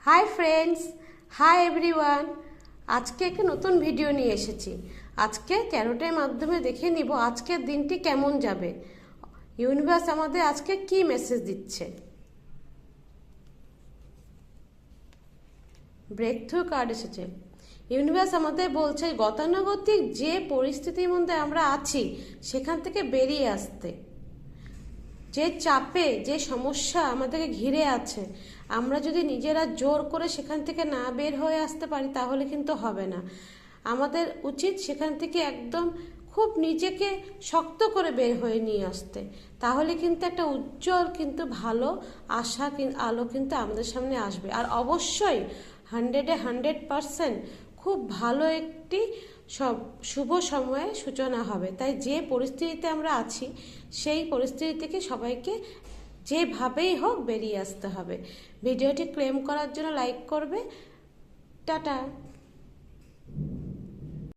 Hi friends, hi everyone. আজকে একটা নতুন ভিডিও নিয়ে এসেছি। আজকে ট্যারোটের মাধ্যমে দেখে নিব আজকের দিনটি কেমন যাবে, ইউনিভার্স আমাদের আজকে কি মেসেজ দিচ্ছে। ব্রেক থ্রু কার্ড এসেছে। ইউনিভার্স আমাদের বলছে গতানুগতিক যে পরিস্থিতির মধ্যে আমরা আছি সেখান থেকে বেরিয়ে আসতে, যে চাপে যে সমস্যা আমাদেরকে ঘিরে আছে, আমরা যদি নিজেরা জোর করে সেখান থেকে না বের হয়ে আসতে পারি তাহলে কিন্তু হবে না। আমাদের উচিত সেখান থেকে একদম খুব নিজেকে শক্ত করে বের হয়ে নিয়ে আসতে, তাহলে কিন্তু একটা উজ্জ্বল কিন্তু ভালো আশা আলো কিন্তু আমাদের সামনে আসবে। আর অবশ্যই 100% খুব ভালো একটি শুভ সময়ে সূচনা হবে। তাই যে পরিস্থিতিতে আমরা আছি সেই পরিস্থিতি থেকে সবাইকে যেভাবেই হোক বেরিয়ে আসতে হবে। ভিডিওটি ক্লেম করার জন্য লাইক করবে। টাটা।